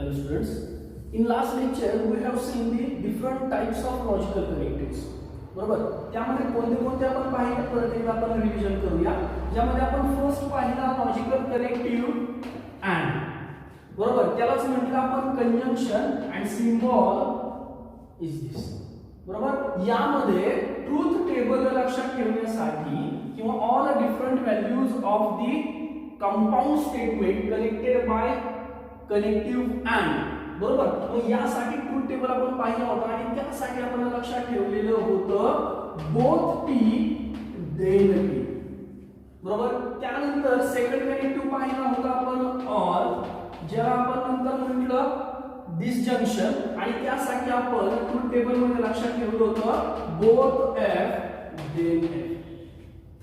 Hello students. In last lecture we have seen the different types of logical connectives. बरोबर, त्यामध्ये कोणते आपण पाहिले परत एकदा आपण रिव्हिजन करूया. ज्यामध्ये आपण फर्स्ट पाहिला लॉजिकल कनेक्टिव्ह अँड. बरोबर, त्यालाच म्हटलं आपण कंजंक्शन अँड सिम्बॉल इज दिस. बरोबर, यामध्ये ट्रूथ टेबल लक्षात ठेवण्यासाठी किंवा all different values of the compound statement connected bye connective and. बरोबर, मग यासाठी ट्रूथ टेबल आपण पाहिलं होतं आणि त्यासाठी आपण लक्षात ठेवलेलं होतं बोथ टी देन टी. बरोबर, त्यानंतर सेकंड कनेक्टिव्ह पाहिला होता आपण ऑर, ज्याला आपण नंतर म्हटलं डिसजंक्शन आणि त्यासाठी आपण ट्रूथ टेबल मध्ये लक्षात ठेवलं होतं both F then F.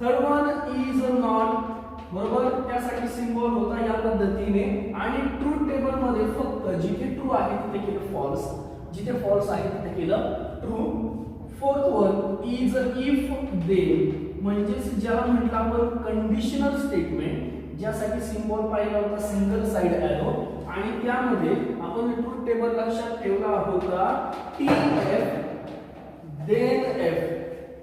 Third one is not. बरोबर, त्यासाठी सिम्बॉल होता या पद्धतीने आणि ट्रूथ टेबल मध्ये फक्त जिथे ट्रू आहे तिथे केलं फॉल्स, जिथे फॉल्स आहे तिथे केलं true. Fourth one is if then, म्हणजेच ज्याला म्हटलं आपण कंडिशनल स्टेटमेंट, ज्यासाठी सिम्बॉल पाहिला होता सिंगल साइड एरो आणि त्यामध्ये आपण ट्रूथ टेबल लक्षात ठेवला होता T F then F,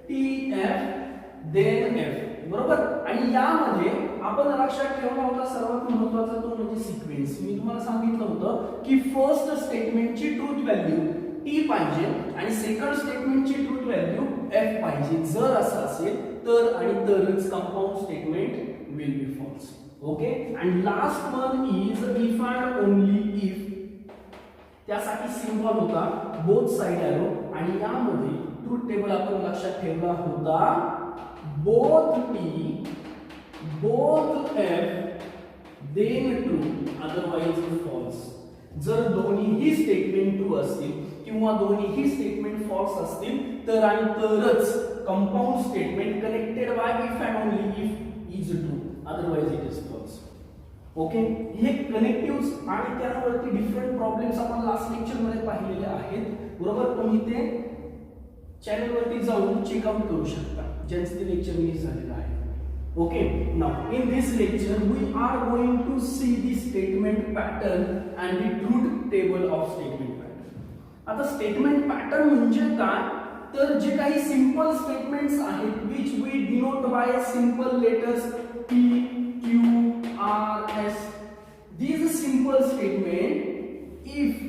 T F then F. बरोबर, आणि यामध्ये आपण लक्षात ठेवला होता सर्वात महत्त्वाचा तो म्हणजे सिक्वेन्स. मी तुम्हाला सांगितलं होतं की फर्स्ट स्टेटमेंटची ट्रूथ व्हॅल्यू टी पाहिजे आणि सेकंड स्टेटमेंटची ट्रूथ व्हॅल्यू एफ पाहिजे. जर असं असेल तर आणि तरच compound statement will be false. Okay, and last one is if and only if. त्यासाठी सिम्बॉल होता बोथ साइड एरो आणि यामध्ये ट्रूथ टेबल आपण लक्षात ठेवला होता both t both f then true otherwise false. जर दोन्हीही स्टेटमेंट ट्रू असतील किंवा दोन्हीही स्टेटमेंट फॉल्स असतील तर आणि तरच compound statement connected by if and only if is true, otherwise it is false. Okay, हे कनेक्टिव्ह्ज आणि त्यावरती डिफरंट प्रॉब्लेम्स आपण लास्ट लेक्चर मध्ये पाहिलेले आहेत. बरोबर, तुम्ही ते चॅनल वरती जाऊन चेकआउट करू शकता ज्यांचे ते लेक्चर मिस झालेलं आहे. Okay, now in this lecture we are going to see the statement pattern and the truth table of statement pattern. आता स्टेटमेंट पॅटर्न म्हणजे काय, तर जे काही सिंपल स्टेटमेंट्स आहेत which we denote by simple letters P, Q, R, S. These simple statement if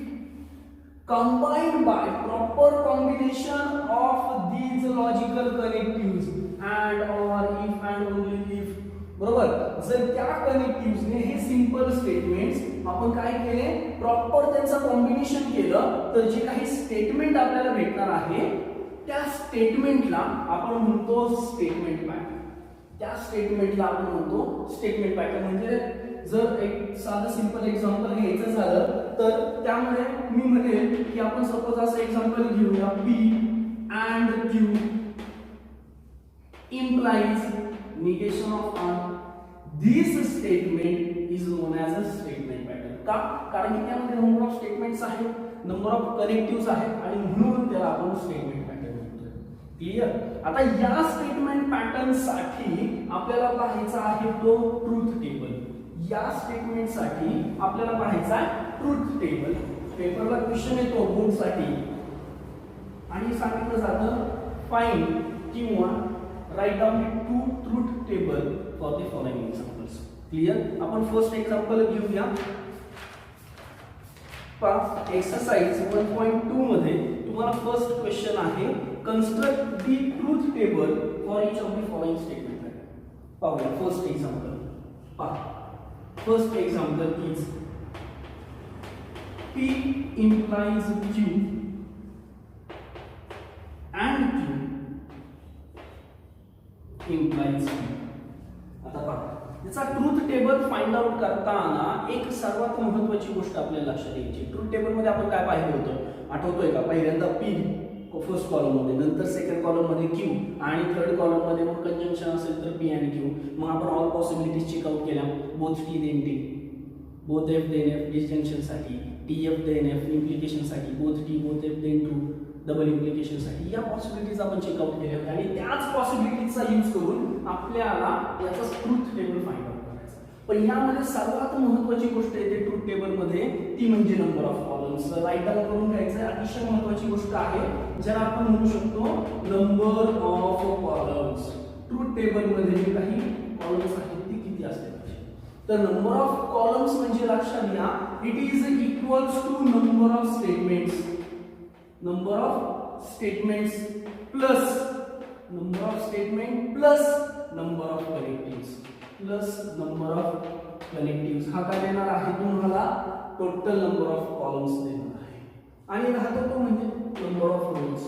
combined by proper combination of these logical connectives and or if and only if. बरोबर, जर त्या कनेक्टिव्ह्ज ने हे सिंपल स्टेटमेंट्स आपण काय केले, proper त्यांचं combination केलं तर जे काही स्टेटमेंट आपल्याला भेटणार आहे त्या स्टेटमेंटला आपण म्हणतो स्टेटमेंट पॅटर्न. त्या स्टेटमेंटला आपण म्हणतो स्टेटमेंट पॅटर्न. म्हणजे जर एक साधं सिंपल एक्झाम्पल घ्यायचं झालं तर त्यामध्ये मी म्हणेल की आपण सपोज असं एक्झाम्पल घेऊया P and Q implies negation of R. This statement is known as a statement pattern. का? कारण की त्यामध्ये नंबर ऑफ स्टेटमेंट्स आहेत, नंबर ऑफ कनेक्टिव्ह्ज आहेत आणि म्हणून त्याला आपण स्टेटमेंट पॅटर्न म्हणतो. क्लियर? आता या स्टेटमेंट पॅटर्न साठी आपल्याला पाहायचा आहे तो ट्रूथ टेबल. या स्टेटमेंट साठी आपल्याला पाहायचा ट्रूथ टेबल. पेपरला क्वेश्चन येतो बोर्ड साठी आणि सांगितलं जातं फाइंड किंवा write down to truth table for the following examples. Clear? आपण फर्स्ट एक्झाम्पल घेऊया. एक्सरसाइज 1.2 मध्ये तुम्हाला फर्स्ट क्वेश्चन आहे construct the truth table for each of the following statement. पाहूया फर्स्ट एक्झाम्पल. पहा, first example is P implies Q and Q implies P. आता पहा, याचा ट्रूथ टेबल फाइंड आउट करताना एक सर्वात महत्त्वाची गोष्ट आपल्याला लक्षात यायची. ट्रूथ टेबल मध्ये आपण काय पाहिलं होतं आठवतोय का? पहिल्यांदा P फर्स्ट कॉलम मध्ये, नंतर सेकंड कॉलम मध्ये Q आणि थर्ड कॉलम मध्ये मग कंजंक्शन असेल तर P आणि Q. मग आपण ऑल पॉसिबिलिटीज चेकआउट केल्या. Both T then T, both F then F disjunction साठी, TF देन F इम्प्लिकेशन साठी, both T both F then true double implication साठी. या पॉसिबिलिटीज आपण चेकआउट केल्या आणि त्याच पॉसिबिलिटीजचा यूज करून आपल्याला याचा ट्रूथ टेबल फाइंड आउट करायचा. पण यामध्ये सर्वात महत्त्वाची गोष्ट येते ट्रूथ टेबल मध्ये, ती म्हणजे number of columns. Write down करून घ्यायचं आहे, अतिशय महत्त्वाची गोष्ट आहे ज्याला आपण म्हणू शकतो number of columns. Truth table मध्ये जे काही कॉलम्स आहेत ती किती असते. तर नंबर ऑफ कॉलम्स म्हणजे लक्षात घ्या, it is equals to number of statements. Number of statements plus number of statement plus number of connectives plus number of connectives. हा काय देणार आहे तुम्हाला, टोटल नंबर ऑफ कॉलम्स देणार आहे. आणि राहतो तो म्हणजे नंबर ऑफ रोज,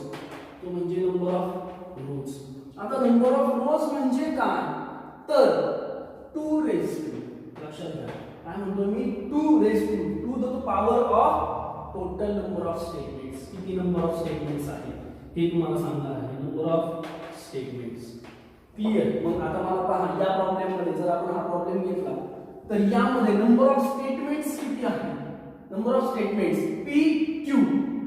तो म्हणजे नंबर ऑफ रोज. आता नंबर ऑफ रोज म्हणजे काय, तर 2 रेज टू, लक्षात घ्या काय म्हणतो मी, 2 raise to the power of total number of statements. किती नंबर ऑफ स्टेटमेंट्स आहेत हे तुम्हाला सांगणार आहे, नंबर ऑफ स्टेटमेंट्स. क्लिअर. मग आता मला पहा, या प्रॉब्लेम मध्ये जर आपण हा प्रॉब्लेम घेतला तर यामध्ये नंबर ऑफ स्टेटमेंट्स किती आहेत. Number of statements P Q,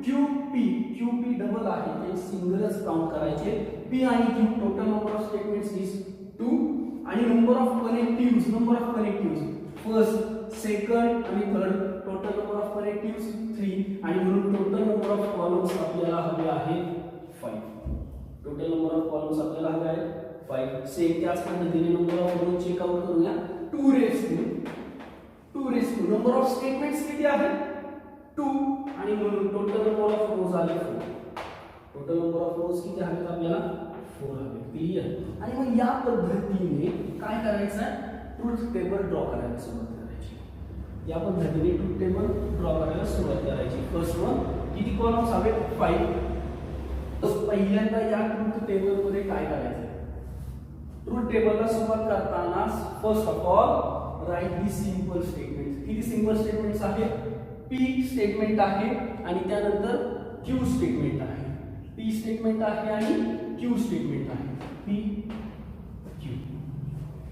Q P, Q P double आहे ते सिंगलच काउंट करायचे. पी आणि Q total number of statements is 2. आणि number of connectives, number of connectives first, second आणि third, total number of connectives 3. आणि म्हणून total number of columns आपल्याला हवे आहेत 5. टोटल नंबर ऑफ कॉलम्स आपल्याला हवे आहेत 5. सेम त्याच पद्धतीने number of rows check out करूया. 2 raise to number of statements किती आहेत 2. आणि म्हणून टोटल नंबर ऑफ रोज आले 4. टोटल नंबर ऑफ रोज किती आहेत आपल्याला 4 हवे. क्लिअर. आणि मग या पद्धतीने काय करायचं आहे, ट्रूथ टेबल ड्रॉ करायला सुरुवात करायची. या पद्धतीने ट्रूथ टेबल ड्रॉ करायला सुरुवात करायची. फर्स्ट वन किती कॉलम्स हवे 5. पहिल्यांदा या ट्रूथ टेबल मध्ये काय करायचं, ट्रूथ टेबलला सुरुवात करताना first of all write the simple statement. किती सिंपल स्टेटमेंट्स आहेत, पी स्टेटमेंट आहे आणि त्यानंतर क्यू स्टेटमेंट आहे. पी स्टेटमेंट आहे आणि क्यू स्टेटमेंट आहे. P Q.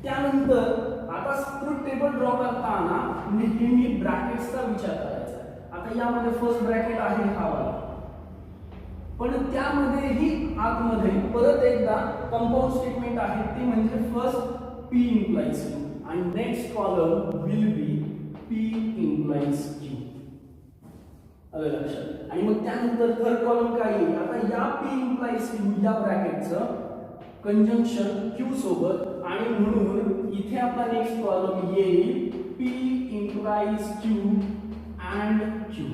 त्यानंतर आता ट्रूथ टेबल ड्रॉ करताना नेहमी ब्रॅकेट्सचा विचार करायचा आहे. आता यामध्ये फर्स्ट ब्रॅकेट आहे हा वाला, पण त्यामध्येही आतमध्ये परत एकदा कंपाऊंड स्टेटमेंट आहे, ते म्हणजे फर्स्ट पी इम्प्लाइज क्यू आणि next column will be P implies Q. आलं लक्षात. आणि मग त्यानंतर थर्ड कॉलम काय येईल, आता या पी इम्प्लाइज क्यू या ब्रॅकेटचं कंजंक्शन क्यू सोबत आणि म्हणून इथे आपला नेक्स्ट कॉलम येईल P implies Q and Q.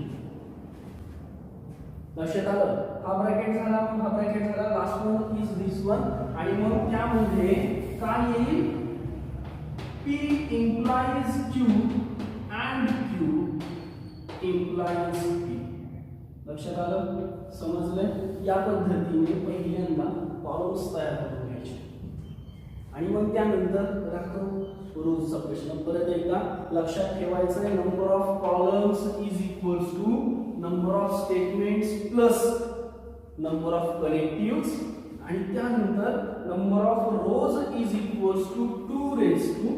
लक्षात आलं. हा ब्रॅकेट झाला, मग हा ब्रॅकेट झाला, last one is this one. आणि मग त्यामध्ये काय येईल, P implies Q and Q implies P. लक्षात आलं, समजलं. या पद्धतीने पहिल्यांदा कॉलम्स तयार करून घ्यायचे आणि मग त्यानंतर राहतो रोजचा प्रश्न. परत एकदा लक्षात ठेवायचं आहे, number of columns is equals to number of statements plus number of connectives आणि त्यानंतर number of rows is equals to 2 raise to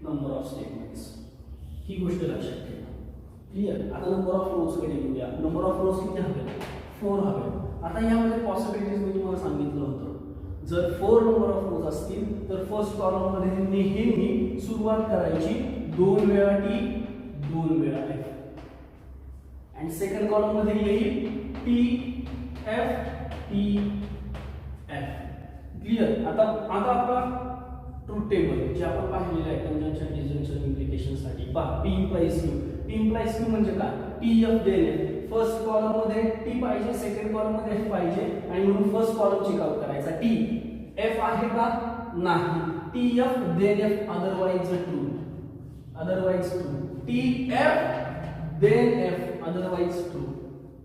number of statements. ही गोष्ट लक्षात ठेवा. क्लिअर. आता नंबर ऑफ रोज कडे येऊया. नंबर ऑफ रोज किती हवे 4 हवे. आता यामध्ये पॉसिबिलिटीज मी तुम्हाला सांगितलं होतं, जर 4 नंबर ऑफ रोज असतील तर फर्स्ट कॉलम मध्ये नेहमी सुरुवात करायची 2 वेळा टी 2 वेळा एफ आणि सेकंड कॉलम मध्ये येईल T F T F. Clear. आता आपला ट्रूथ टेबल जे आपण पाहिलेलं आहे कंजंक्शन डिसजंक्शन इम्प्लिकेशन साठी पहा. P implies Q, P implies Q म्हणजे काय, T F then F. First column मध्ये टी पाहिजे, सेकंड कॉलम मध्ये एफ पाहिजे आणि म्हणून फर्स्ट कॉलम चेक आउट करायचा. टी एफ आहे का, नाही. T F then F, otherwise true, otherwise true. T F then F, otherwise true.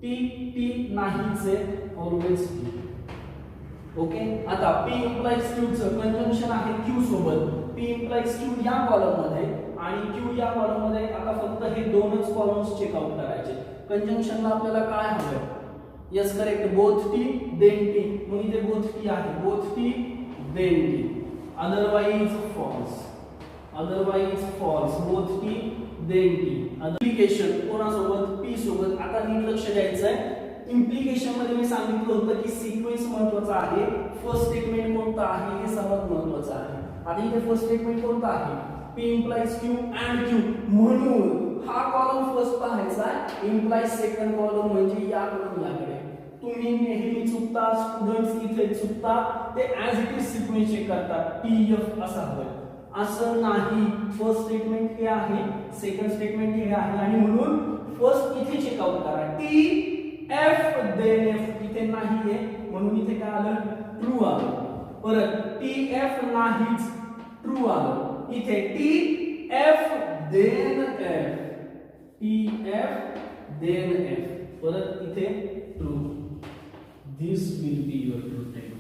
T T नाहीच आहे, ऑलवेज ट्रू. ओके. आता पी इम्प्लाइज क्यू चं कंजंक्शन आहे क्यू सोबत. पी इम्प्लाइज क्यू या कॉलम मध्ये आणि क्यू या कॉलम मध्ये. आता फक्त हे दोनच कॉलम्स चेक आउट करायचे. कंजंक्शनला आपल्याला काय हवंय, yes correct, both T then T. मग इथे बोथ टी आहे, both T then T, otherwise false, otherwise false, both T then T. Implication कोणासोबत, पी सोबत. आता नीट लक्ष द्यायचं आहे. इम्प्लिकेशन मध्ये मी सांगितलं होतं की सिक्वेन्स महत्वाचा आहे, फर्स्ट स्टेटमेंट कोणता आहे हे सर्वात महत्वाचं आहे. आता इथे फर्स्ट स्टेटमेंट कोणता आहे, P implies Q and Q, म्हणून हा कॉलम फर्स्ट पाहायचा, implies सेकंड कॉलम म्हणजे याकडून याकडे. तुम्ही नेहमी चुकता, स्टुडंट्स इथे चुकता, ते as it is sequence check करतात, TF असा हवंय. असं नाही. फर्स्ट स्टेटमेंट हे आहे, सेकंड स्टेटमेंट हे आहे आणि म्हणून फर्स्ट इथे चेकआउट करा. TF then F इथे नाहीये म्हणून इथे काय आलं, ट्रू आलं. परत TF नाहीच, ट्रू आलं. इथे TF then F, TF then F, परत इथे true. This will be your truth table.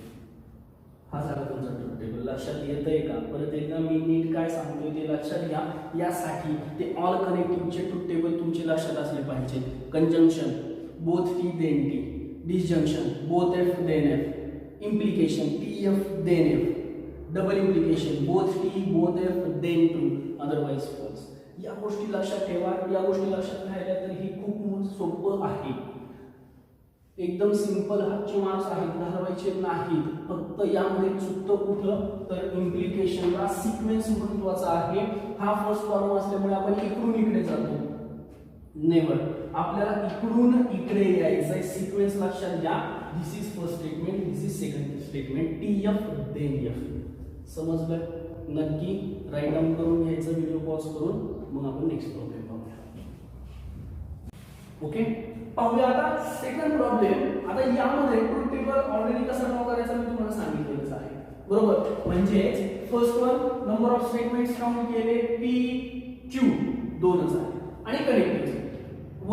हा झाला तुमचा ट्रूथ टेबल. लक्षात येतंय का? परत एकदा मी नीट काय सांगतोय ते लक्षात घ्या. यासाठी ते ऑल कनेक्टिव्हचे ट्रूथ टेबल तुमचे लक्षात असले पाहिजे. Conjunction both T then T, disjunction both F then F, implication TF then F, double implication both T both F then true, otherwise false. या गोष्टी लक्षात ठेवा. या गोष्टी लक्षात राहिल्या तर हे खूप सोपं आहे. एकदम सिंपल हातचे मार्क्स आहेत, घालवायचे नाहीत. फक्त यामध्ये चुकतं कुठं तर इम्प्लिकेशनला सिक्वेन्स महत्वाचा आहे. हा फर्स्ट कॉलम असल्यामुळे आपण इकडून इकडे जातो. नेवर, आपल्याला इकडून इकडे यायचंय. सिक्वेन्स लक्षात घ्या. This is first statement, this is second statement, TF then F. समजलं? नक्की राईट डाऊन करून घ्यायचं व्हिडिओ पॉज करून. मग आपण नेक्स्ट प्रॉब्लेम पाहूया. ओके, पाहूया आता सेकंड प्रॉब्लेम. आता यामध्ये ट्रूथ टेबल ऑलरेडी कसं ड्रॉ करायचं मी तुम्हाला सांगितलेलंच आहे, बरोबर. म्हणजे first one number of statements count केले, PQ दोनच आहे आणि कनेक्टिव्ह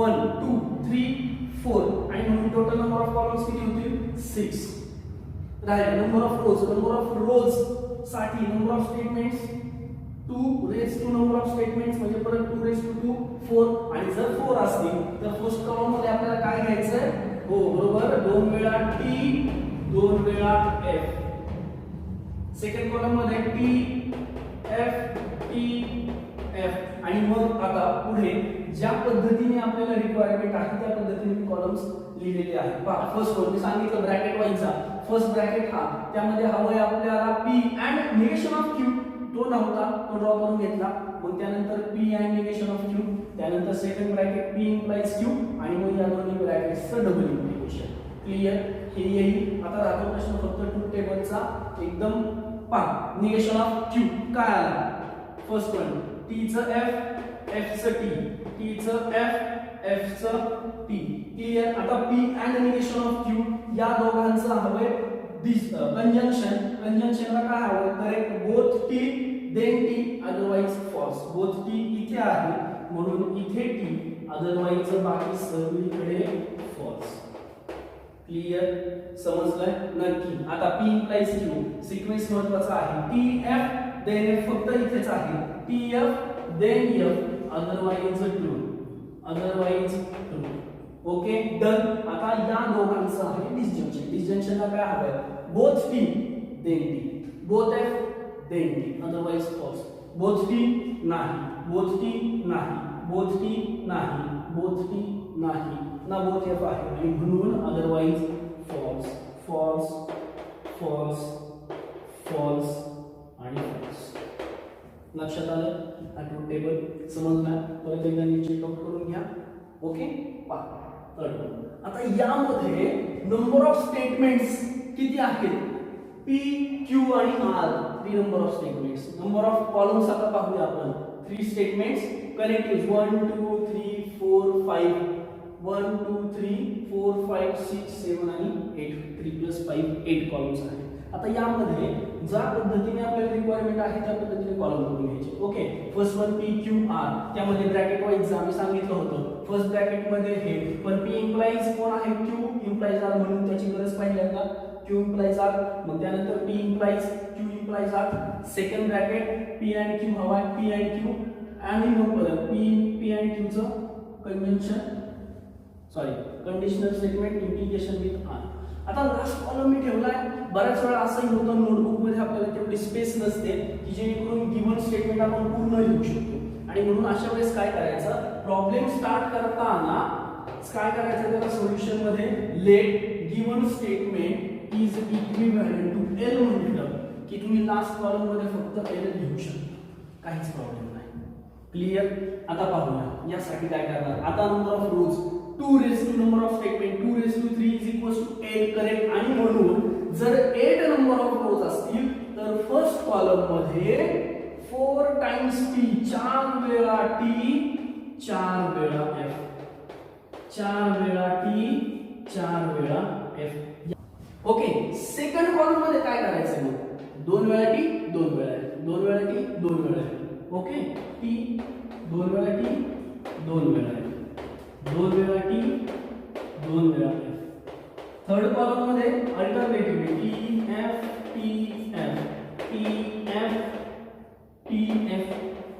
1 2 3 4 आणि म्हणून टोटल नंबर ऑफ कॉलम्स किती होतील 6. राहिला नंबर ऑफ रोज साठी number of statements 2 raise to number of statements म्हणजे परत 2 रेज टू 2 4. आणि जर 4 असतील तर फर्स्ट कॉलम मध्ये आपल्याला काय घ्यायचंय, हो बरोबर, 2 वेळा T 2 वेळा F. सेकंड कॉलम मध्ये TF TF आणि मग आता पुढे ज्या पद्धतीने आपल्याला रिक्वायरमेंट आहे त्या पद्धतीने कॉलम्स लिहिलेले आहेत. पहा फर्स्ट वन मी सांगितलं ब्रॅकेट वाईजचा. फर्स्ट ब्रॅकेट हा, त्यामध्ये हवंय आपल्याला P and negation of Q. तो नव्हता, तो ड्रॉ करून घेतला. मग त्यानंतर P and negation of Q. त्यानंतर second bracket P implies Q आणि मग या दोन्ही ब्रॅकेट्सचं डबल इम्प्लिकेशन. क्लियर? हे येईल. आता राहतो प्रश्न फक्त ट्रूथ टेबलचा. एकदम पहा, निगेशन ऑफ Q काय आला. फर्स्ट वन T चं F F चं T, T चं F F चं T. क्लियर? आता P and negation of Q या दोघांचं हवंय कंजंक्शन. कंजंक्शनला काय हवंय, correct both T then T otherwise false. Both T इथे आहे म्हणून इथे T, अदरवाइज बाकी सगळीकडे फॉल्स. क्लियर? समजलंय? नक्की. आता P इम्प्लाइज Q सिक्वेन्स महत्वाचा आहे. TF देन F फक्त इथेच आहे. TF then F otherwise true, otherwise true. Okay done. आता या दोघांचं आहे डिसजंक्शन. डिसजंक्शनला काय हवंय, both T then T, both F then T otherwise false. Both T नाही, बोथ T नाही, बोथ T नाही, बोथ T नाही ना, बोथ F आहे आणि म्हणून otherwise false. False false false आणि फॉल्स. लक्षात आलं? हा ट्रूथ टेबल समजला? परत एकदा नीट चेकआउट करून घ्या. ओके, पहा आता यामध्ये नंबर ऑफ स्टेटमेंट्स किती आहेत, P Q आणि R. 3 number of statements. Number of columns आता पाहूया आपण. 3 स्टेटमेंट्स कनेक्टिव्ह 1 2 3 4 5 1 2 3 4 5 6 7 आणि 8. 3 + 5 8 कॉलम्स आहेत. आता यामध्ये ज्या पद्धतीने आपल्याला रिक्वायरमेंट आहे त्या पद्धतीने कॉलम करून घ्यायचे. Okay, first one P Q R. त्यामध्ये ब्रॅकेट वाईज आम्ही सांगितलं होतं. फर्स्ट ब्रॅकेट मध्ये हे पण P इम्प्लाइज कोण आहे, Q इम्प्लाइज R म्हणून त्याची गरज पहिल्यांदा Q इम्प्लाइज R. मग त्यानंतर P implies Q implies R. Second bracket P and Q हवा, P अँड Q आणि मग परत P अँड Q चं convention conditional statement implication with R. आता लास्ट कॉलम मी ठेवलाय. बऱ्याच वेळा असंही होतं नोटबुक मध्ये आपल्याला तेवढी स्पेस नसते की जेणेकरून गिवन स्टेटमेंट आपण पूर्ण लिहू शकतो. आणि म्हणून अशा वेळेस काय करायचं, प्रॉब्लेम स्टार्ट करताना काय करायचं त्याला सोल्युशन मध्ये let given statement is equivalent to L म्हटलं की तुम्ही लास्ट कॉलम मध्ये फक्त L लिहू शकता. काहीच प्रॉब्लेम नाही. क्लिअर. आता पाहूया यासाठी काय करणार. आता number of rows 2 raise to number of statement 2 raise to 3 is equal to 8 correct. आणि म्हणून जर 8 नंबर ऑफ रोज असतील तर फर्स्ट कॉलम मध्ये 4 टाइम्स टी 4 वेळा टी 4 वेळा एफ 4 वेळा टी 4 वेळा एफ. ओके. सेकंड कॉलम मध्ये काय करायचं मग 2 वेळा टी 2 वेळा एफ 2 वेळा टी 2 वेळा एफ. ओके. टी 2 वेळा टी 2 वेळा एफ 2 वेळा टी 2 वेळा एफ. थर्ड कॉलम मध्ये alternatively T F T F T F T F.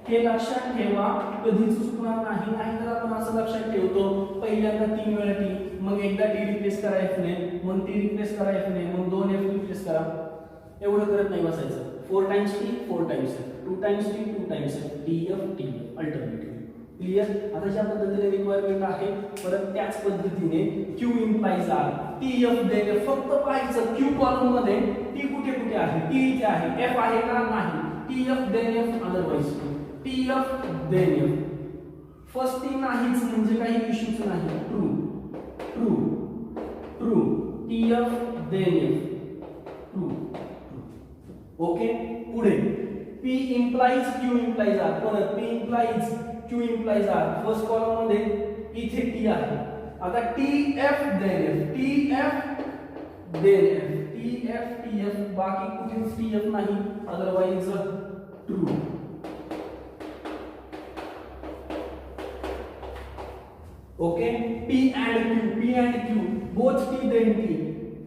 हे लक्षात ठेवा, कधीच चुकणार नाही. नाहीतर आपण असं लक्षात ठेवतो पहिल्यांदा 3 वेळा टी, मग एकदा टी रिप्लेस करा एफ ने, मग टी रिप्लेस करा एफ ने, मग 2 एफ रिप्लेस करा. एवढं करत नाही बसायचं. 4 times T 4 times F 2 times T 2 times F T F alternative. Clear. आता ज्या पद्धतीने रिक्वायरमेंट आहे परत त्याच पद्धतीने Q implies R T F देणे. फक्त पाहायचं क्यू कॉलम मध्ये टी कुठे कुठे आहे. टी इथे आहे, एफ आहे का नाही. T F then F otherwise T F then F. First T नाहीच म्हणजे काही इश्यूच नाही. True true true T F then F true. Okay. पुढे P implies Q implies R. परत P implies Q implies R. First column मध्ये इथे T आहे. आता TF then F TF then F TF TF बाकी कुठेच TF नाही otherwise true. Okay. P and Q both T then T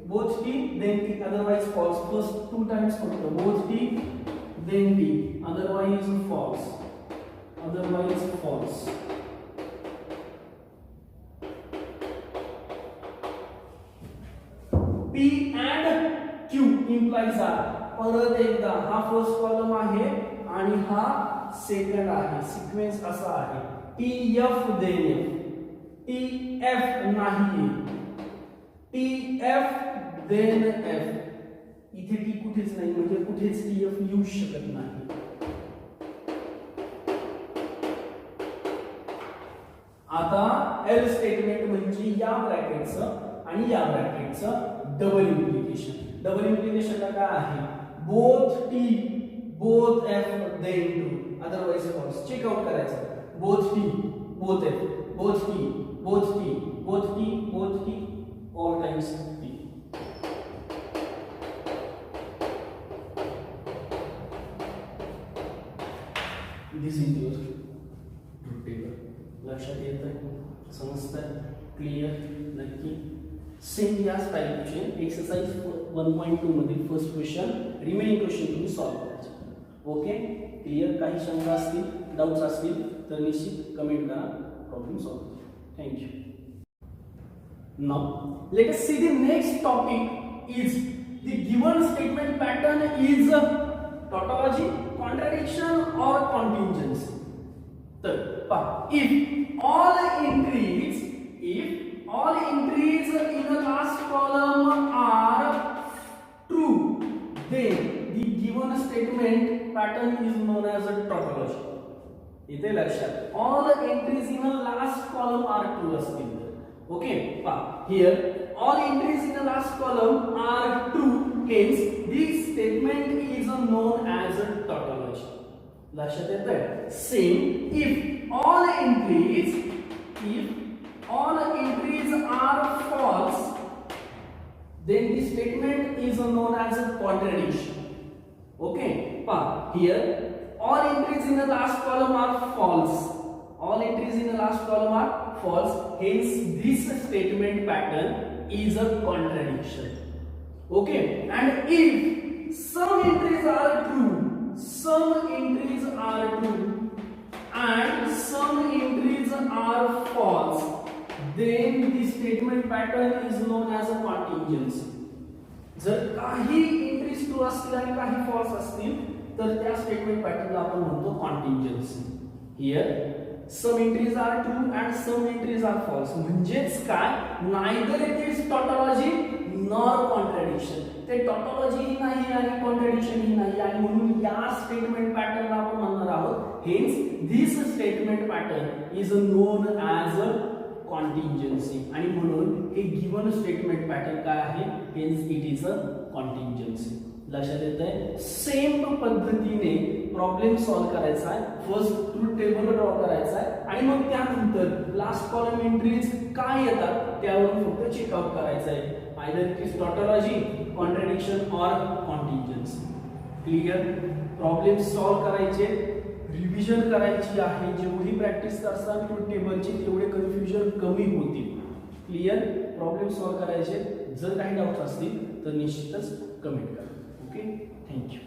both T then T otherwise false. first 2 times फक्त both T then T otherwise false otherwise false. P and Q implies R. परत एकदा हा first column आहे आणि हा second आहे. Sequence असा आहे TF then F TF नाही TF then F. इथे टी कुठेच नाही म्हणजे कुठेच TF येऊ शकत नाही. आता एल स्टेटमेंट म्हणजे या ब्रॅकेटचं आणि या ब्रॅकेटचं डबल इम्प्लिकेशन. डबल इम्प्लिकेशनला काय आहे both T both F then true otherwise false. Check out करायचं both T both F both T both T both T both T all times T. This is your truth table. लक्षात येत आहे, समजतंय, clear नक्की. Same याच टाईपचे exercise 1.2 मधील first question remaining question तुम्ही सॉल्व्ह करायचे. ओके. क्लिअर. काही शंका असतील डाउट्स असतील तर निश्चित कमेंट करा. Problem solve. Thank you. Now let us see the next topic is the given statement pattern is tautology, contradiction or contingency. तर पहा if all entries in the last column are true then the given statement pattern is known as a tautology. इथे लक्षात all entries in the last column are true असतील. Okay, here all entries in the last column are true, hence this statement is known as a tautology. लक्षात येतंय. Same if all entries are false then the statement is known as a contradiction. Okay, here all entries in the last column are false. All entries in the last column are false, hence this statement pattern is a contradiction. Okay, and if some entries are true and some entries are false, then the statement pattern is known as a contingency. जर काही entries true असतील आणि काही false असतील तर त्या statement पॅटर्नला आपण म्हणतो contingency. Here some entries are true and some entries are false. म्हणजेच काय neither it is tautology nor contradiction. ते टॉटॉलॉजी नाही आणि कॉन्ट्रॅडिक्शन ही नाही आणि म्हणून या स्टेटमेंट पॅटर्नला आपण म्हणणार आहोत hence this statement pattern is known as a contingency. आणि म्हणून हे गिवन स्टेटमेंट पॅटर्न काय आहे, hence it is a contingency. लक्षात येत आहे. सेम पद्धतीने प्रॉब्लेम सॉल्व्ह करायचा आहे. फर्स्ट ट्रूथ टेबल ड्रॉ करायचा आहे आणि मग त्यानंतर लास्ट कॉलम एंट्रीज काय येतात त्यावरून फक्त चेकआउट करायचं आहे. आयदर इट इज टॉटॉलॉजी, कॉन्ट्रॅडिक्शन और कॉन्टिंजन्सी. क्लिअर. प्रॉब्लेम सॉल्व्ह करायचे, रिव्हिजन करायची आहे. जेवढी प्रॅक्टिस करता ट्रूथ टेबलची तेवढे कन्फ्युजन कमी होतील. क्लिअर. प्रॉब्लेम सॉल्व्ह करायचे. जर काही डाऊट असतील तर निश्चितच कमेंट करा. Okay, thank you.